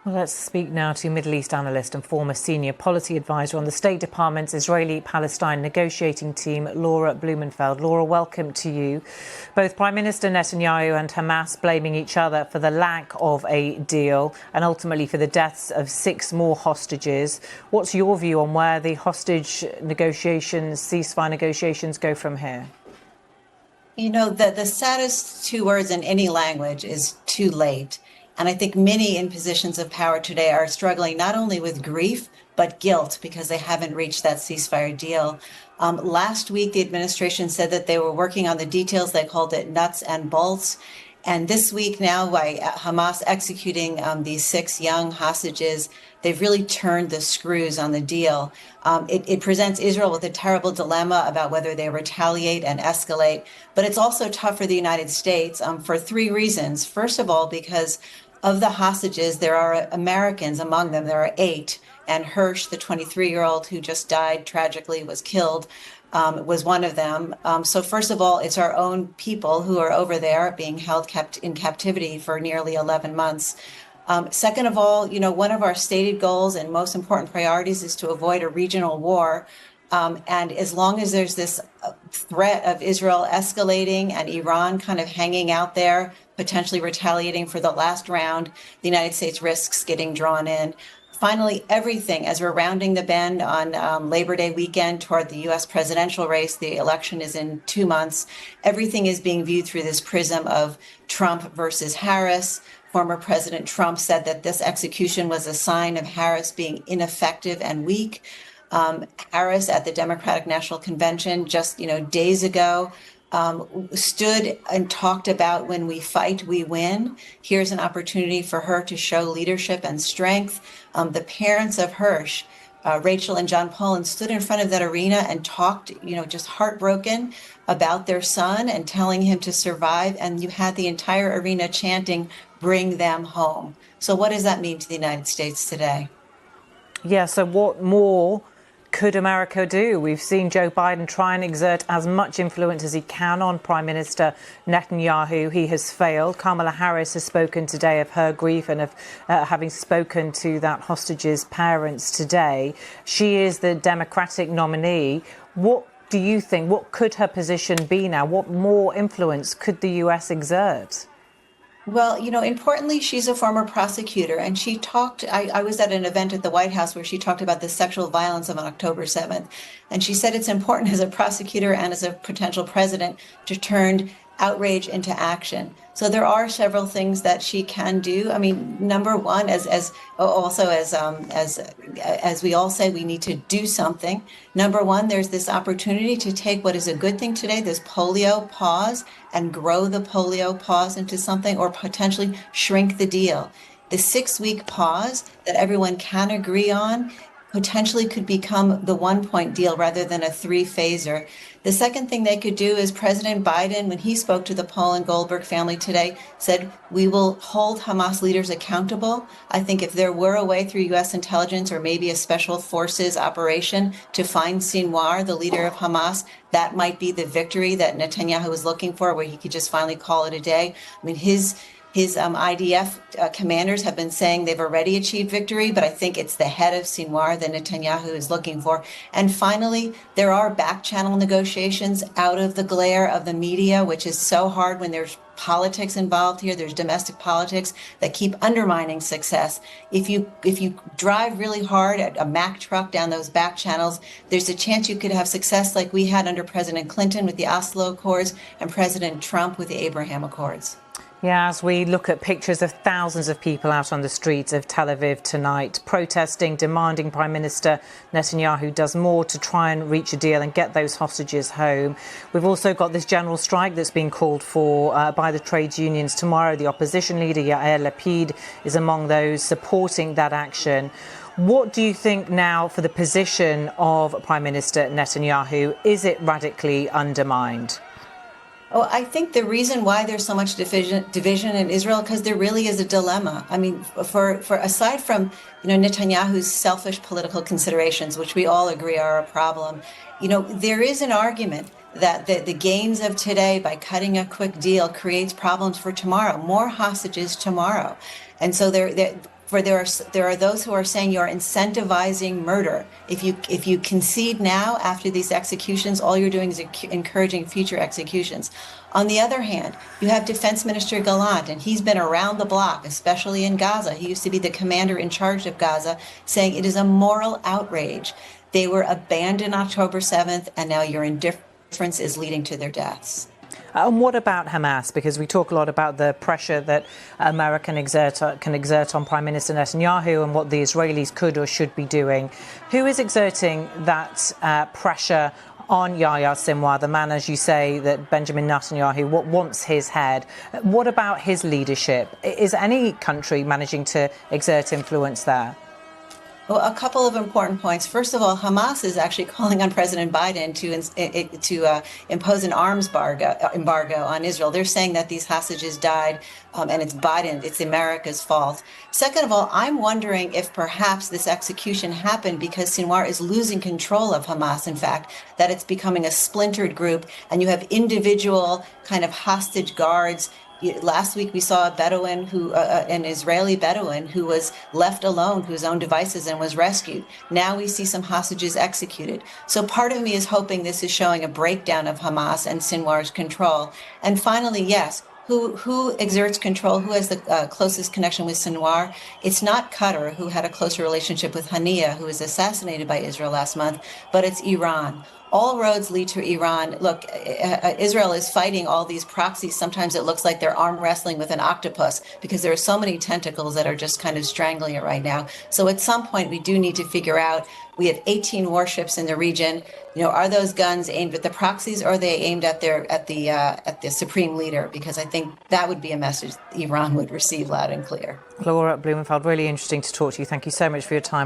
Well, let's speak now to Middle East analyst and former senior policy advisor on the State Department's Israeli-Palestine negotiating team, Laura Blumenfeld. Laura, welcome to you. Both Prime Minister Netanyahu and Hamas blaming each other for the lack of a deal and ultimately for the deaths of 6 more hostages. What's your view on where the hostage negotiations, ceasefire negotiations go from here? You know, the saddest 2 words in any language is too late. And I think many in positions of power today are struggling not only with grief, but guilt because they haven't reached that ceasefire deal. Last week, the administration said that they were working on the details. They called it nuts and bolts. And this week now, by Hamas executing these 6 young hostages, they've really turned the screws on the deal. It presents Israel with a terrible dilemma about whether they retaliate and escalate. But it's also tough for the United States for 3 reasons. First of all, because of the hostages, there are Americans among them. There are 8. And Hirsch, the 23-year-old who just died tragically, was killed, was one of them. So first of all, it's our own people who are over there being held in captivity for nearly 11 months. Second of all, you know, one of our stated goals and most important priorities is to avoid a regional war. And as long as there's this threat of Israel escalating and Iran kind of hanging out there, potentially retaliating for the last round, the United States risks getting drawn in. Finally, everything, as we're rounding the bend on Labor Day weekend toward the U.S. presidential race, the election is in 2 months, everything is being viewed through this prism of Trump versus Harris. Former President Trump said that this execution was a sign of Harris being ineffective and weak. Harris at the Democratic National Convention just, days ago stood and talked about when we fight, we win. Here's an opportunity for her to show leadership and strength. The parents of Hirsch, Rachel and John Poland, stood in front of that arena and talked, just heartbroken about their son and telling him to survive. And you had the entire arena chanting, "Bring them home." So what does that mean to the United States today? Yeah, so what more could America do? We've seen Joe Biden try and exert as much influence as he can on Prime Minister Netanyahu. He has failed. Kamala Harris has spoken today of her grief and of having spoken to that hostage's parents today. She is the Democratic nominee. What do you think? What could her position be now? What more influence could the US exert? Well, importantly, she's a former prosecutor, and she talked, I was at an event at the White House where she talked about the sexual violence of October 7th. And she said it's important as a prosecutor and as a potential president to turn outrage into action. So there are several things that she can do. I mean, number one, as we all say, we need to do something. Number one, there's this opportunity to take what is a good thing today, this polio pause, and grow the polio pause into something, or potentially shrink the deal. The 6-week pause that everyone can agree on potentially could become the 1-point deal rather than a 3-phaser. The second thing they could do is President Biden, when he spoke to the Paul and Goldberg family today, said, we will hold Hamas leaders accountable. I think if there were a way through U.S. intelligence or maybe a special forces operation to find Sinwar, the leader of Hamas, that might be the victory that Netanyahu was looking for, where he could just finally call it a day. I mean, his IDF commanders have been saying they've already achieved victory, but I think it's the head of Sinwar that Netanyahu is looking for. And finally, there are back-channel negotiations out of the glare of the media, which is so hard when there's politics involved here. There's domestic politics that keep undermining success. If you drive really hard at a Mack truck down those back channels, there's a chance you could have success like we had under President Clinton with the Oslo Accords and President Trump with the Abraham Accords. Yeah, as we look at pictures of thousands of people out on the streets of Tel Aviv tonight, protesting, demanding Prime Minister Netanyahu does more to try and reach a deal and get those hostages home. We've also got this general strike that's been called for by the trades unions tomorrow. The opposition leader, Yair Lapid, is among those supporting that action. What do you think now for the position of Prime Minister Netanyahu? Is it radically undermined? Oh, I think the reason why there's so much division in Israel, because there really is a dilemma. I mean, for aside from Netanyahu's selfish political considerations, which we all agree are a problem, there is an argument that the gains of today by cutting a quick deal creates problems for tomorrow, more hostages tomorrow, and so For there are those who are saying you're incentivizing murder. If you concede now after these executions, all you're doing is encouraging future executions. On the other hand, you have Defense Minister Gallant, and he's been around the block, especially in Gaza. He used to be the commander in charge of Gaza, saying it is a moral outrage. They were abandoned October 7th, and now your indifference is leading to their deaths. And what about Hamas? Because we talk a lot about the pressure that America can exert on Prime Minister Netanyahu and what the Israelis could or should be doing. Who is exerting that pressure on Yahya Sinwar, the man, as you say, that Benjamin Netanyahu wants his head? What about his leadership? Is any country managing to exert influence there? Well, a couple of important points. First of all, Hamas is actually calling on President Biden to impose an arms embargo on Israel. They're saying that these hostages died, and it's Biden, it's America's fault. Second of all, I'm wondering if perhaps this execution happened because Sinwar is losing control of Hamas, in fact, that it's becoming a splintered group, and you have individual kind of hostage guards. Last week, we saw a Bedouin an Israeli Bedouin who was left alone to his own devices and was rescued. Now we see some hostages executed. So part of me is hoping this is showing a breakdown of Hamas and Sinwar's control. And finally, yes, who exerts control? Who has the closest connection with Sinwar? It's not Qatar, who had a closer relationship with Haniya, who was assassinated by Israel last month, but it's Iran. All roads lead to Iran. Look, Israel is fighting all these proxies. Sometimes it looks like they're arm wrestling with an octopus because there are so many tentacles that are just kind of strangling it right now. So at some point, we do need to figure out, we have 18 warships in the region. You know, are those guns aimed at the proxies, or are they aimed at the supreme leader? Because I think that would be a message Iran would receive loud and clear. Laura Blumenfeld, really interesting to talk to you. Thank you so much for your time.